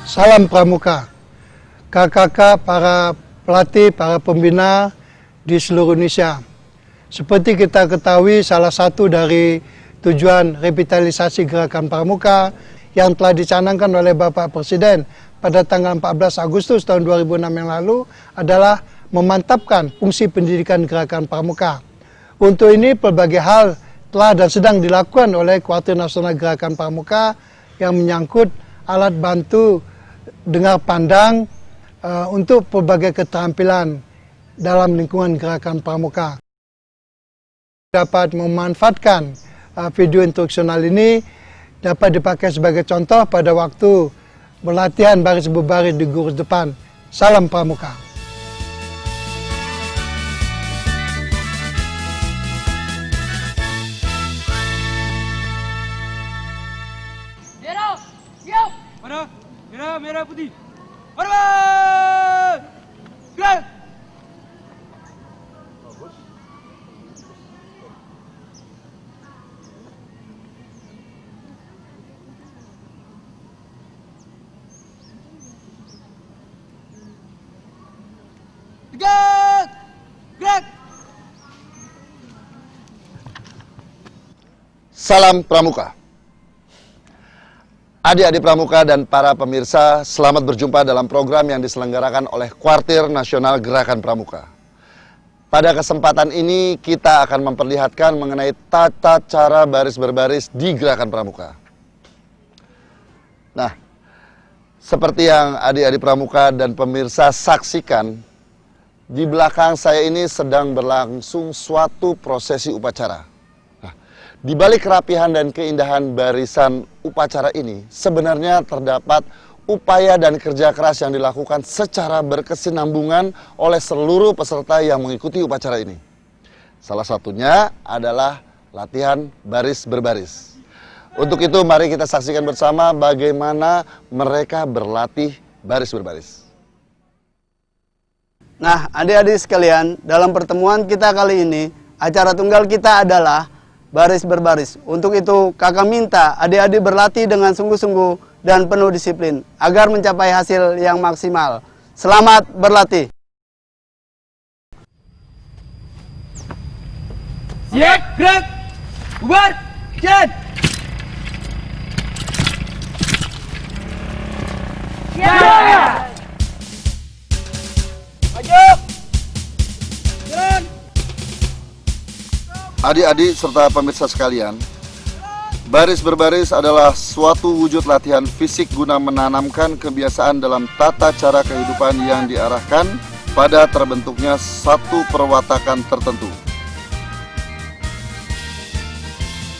Salam Pramuka, kakak-kakak, para pelatih, para pembina di seluruh Indonesia. Seperti kita ketahui, salah satu dari tujuan revitalisasi Gerakan Pramuka yang telah dicanangkan oleh Bapak Presiden pada tanggal 14 Agustus tahun 2006 yang lalu adalah memantapkan fungsi pendidikan Gerakan Pramuka. Untuk ini berbagai hal telah dan sedang dilakukan oleh Kuartir Nasional Gerakan Pramuka yang menyangkut alat bantu dengar pandang untuk berbagai keterampilan dalam lingkungan Gerakan Pramuka. Dapat memanfaatkan video instruksional ini dapat dipakai sebagai contoh pada waktu berlatihan baris berbaris di gurus depan. Salam Pramuka. Mana? Merah, merah, putih. Orban! Gerak! Bagus. Gerak! Gerak! Salam Pramuka. Adik-adik Pramuka dan para pemirsa, selamat berjumpa dalam program yang diselenggarakan oleh Kuartir Nasional Gerakan Pramuka. Pada kesempatan ini kita akan memperlihatkan mengenai tata cara baris berbaris di Gerakan Pramuka. Nah, seperti yang adik-adik Pramuka dan pemirsa saksikan, di belakang saya ini sedang berlangsung suatu prosesi upacara. Di balik kerapihan dan keindahan barisan upacara ini, sebenarnya terdapat upaya dan kerja keras yang dilakukan secara berkesinambungan oleh seluruh peserta yang mengikuti upacara ini. Salah satunya adalah latihan baris berbaris. Untuk itu, mari kita saksikan bersama bagaimana mereka berlatih baris berbaris. Nah, adik-adik sekalian, dalam pertemuan kita kali ini, acara tunggal kita adalah baris berbaris. Untuk itu, kakak minta adik-adik berlatih dengan sungguh-sungguh dan penuh disiplin agar mencapai hasil yang maksimal. Selamat berlatih. Siap, gerak! Bubar! Jalan! Siap! Maju! Jalan! Adik-adik serta pemirsa sekalian, baris berbaris adalah suatu wujud latihan fisik guna menanamkan kebiasaan dalam tata cara kehidupan yang diarahkan pada terbentuknya satu perwatakan tertentu.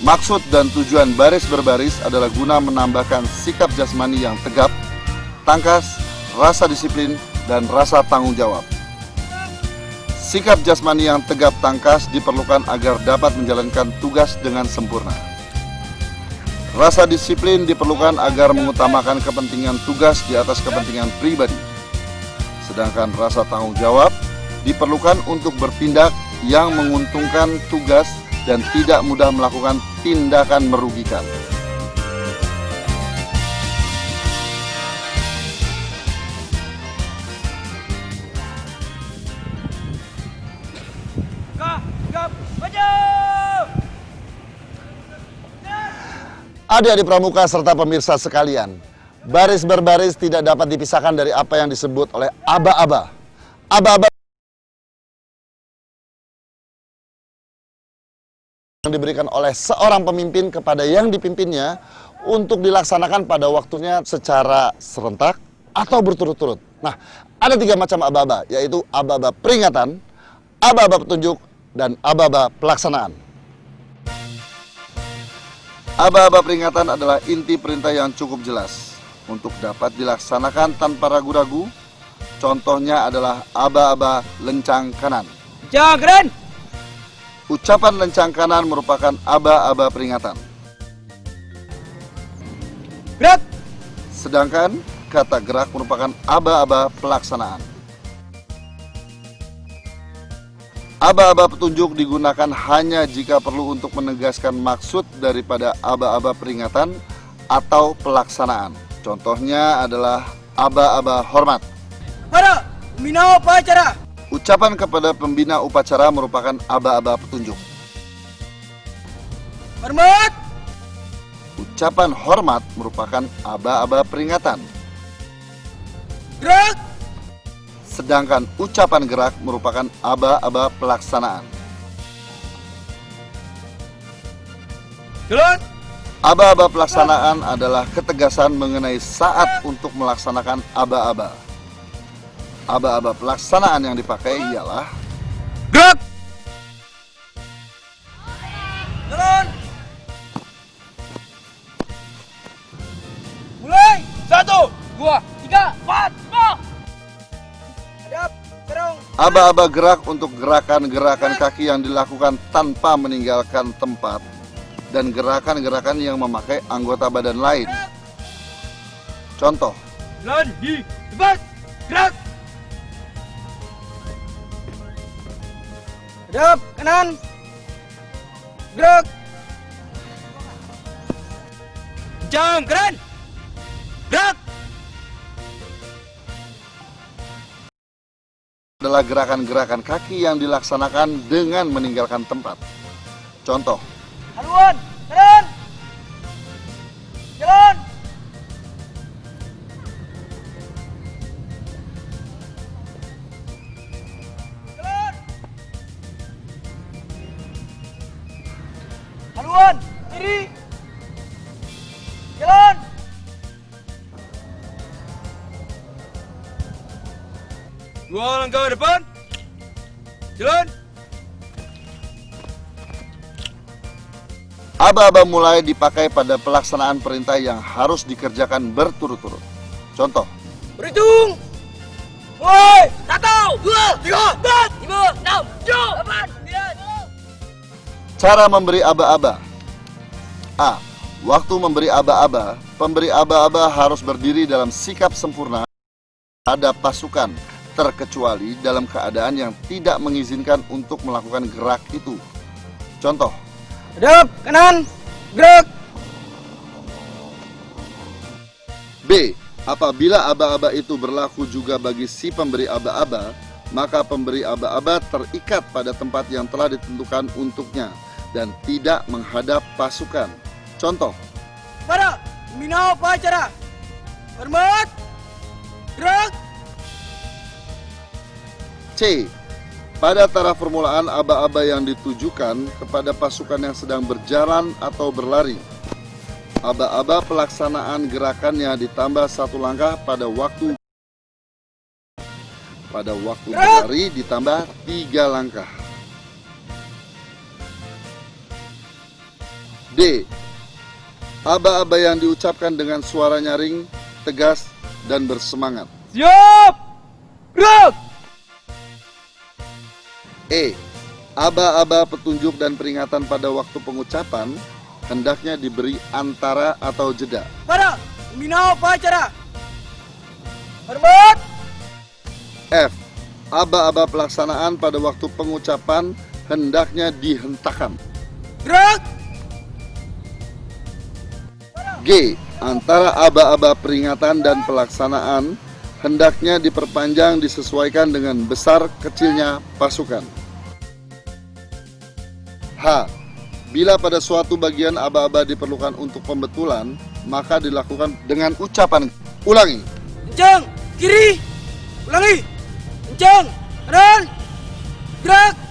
Maksud dan tujuan baris berbaris adalah guna menambahkan sikap jasmani yang tegap, tangkas, rasa disiplin, dan rasa tanggung jawab. Sikap jasmani yang tegap tangkas diperlukan agar dapat menjalankan tugas dengan sempurna. Rasa disiplin diperlukan agar mengutamakan kepentingan tugas di atas kepentingan pribadi. Sedangkan rasa tanggung jawab diperlukan untuk bertindak yang menguntungkan tugas dan tidak mudah melakukan tindakan merugikan. Adik-adik Pramuka serta pemirsa sekalian, baris berbaris tidak dapat dipisahkan dari apa yang disebut oleh aba-aba. Aba-aba yang diberikan oleh seorang pemimpin kepada yang dipimpinnya untuk dilaksanakan pada waktunya secara serentak atau berturut-turut. Nah, ada 3 macam aba-aba, yaitu aba-aba peringatan, aba-aba petunjuk, dan aba-aba pelaksanaan. Aba-aba peringatan adalah inti perintah yang cukup jelas untuk dapat dilaksanakan tanpa ragu-ragu. Contohnya adalah aba-aba lencang kanan. Jagren! Ucapan lencang kanan merupakan aba-aba peringatan. Gerak! Sedangkan kata gerak merupakan aba-aba pelaksanaan. Aba-aba petunjuk digunakan hanya jika perlu untuk menegaskan maksud daripada aba-aba peringatan atau pelaksanaan. Contohnya adalah aba-aba hormat. Para pembina upacara. Ucapan kepada pembina upacara merupakan aba-aba petunjuk. Hormat. Ucapan hormat merupakan aba-aba peringatan. Gerak. Sedangkan ucapan gerak merupakan aba-aba pelaksanaan. Jalan. Aba-aba pelaksanaan adalah ketegasan mengenai saat untuk melaksanakan aba-aba. Aba-aba pelaksanaan yang dipakai ialah Gerak. Jalan. Mulai. 1, 2, 3, 4, 5. Hadap, serong. aba-aba gerak untuk gerakan-gerakan kaki yang dilakukan tanpa meninggalkan tempat dan gerakan-gerakan yang memakai anggota badan lain. Contoh, Jalan di depan. Gerak. Hadap kanan. Gerak. Kencang keren. Gerak. adalah gerakan-gerakan kaki yang dilaksanakan dengan meninggalkan tempat. Contoh, Haluan kanan. Jalan. Jalan. Haluan kiri. Jalan. Dua langkah ke depan. Jalan. aba-aba mulai dipakai pada pelaksanaan perintah yang harus dikerjakan berturut-turut. Contoh, Berhitung. Mulai. 1, 2, 3, 4, 5, 6, 7, 8, 9. cara memberi aba-aba. A. Waktu memberi aba-aba, pemberi aba-aba harus berdiri dalam sikap sempurna terhadap pasukan, terkecuali dalam keadaan yang tidak mengizinkan untuk melakukan gerak itu. Contoh, Hadap kanan. Gerak. B. Apabila aba-aba itu berlaku juga bagi si pemberi aba-aba, maka pemberi aba-aba terikat pada tempat yang telah ditentukan untuknya dan tidak menghadap pasukan. Contoh, Para pembina upacara. Hormat. Gerak. C. Pada taraf permulaan aba-aba yang ditujukan kepada pasukan yang sedang berjalan atau berlari. Aba-aba pelaksanaan gerakannya ditambah 1 langkah pada waktu berlari ditambah 3 langkah. D. Aba-aba yang diucapkan dengan suara nyaring, tegas, dan bersemangat. Siap. Gerak. E. Aba-aba petunjuk dan peringatan pada waktu pengucapan hendaknya diberi antara atau jeda. Para pembina upacara. Hormat. F. Aba-aba pelaksanaan pada waktu pengucapan hendaknya dihentakkan. Gerak. G. Antara aba-aba peringatan dan pelaksanaan hendaknya diperpanjang disesuaikan dengan besar kecilnya pasukan. H. Bila pada suatu bagian aba-aba diperlukan untuk pembetulan, maka dilakukan dengan ucapan. Ulangi. Kencang kiri. Ulangi. Kencang kanan. Gerak.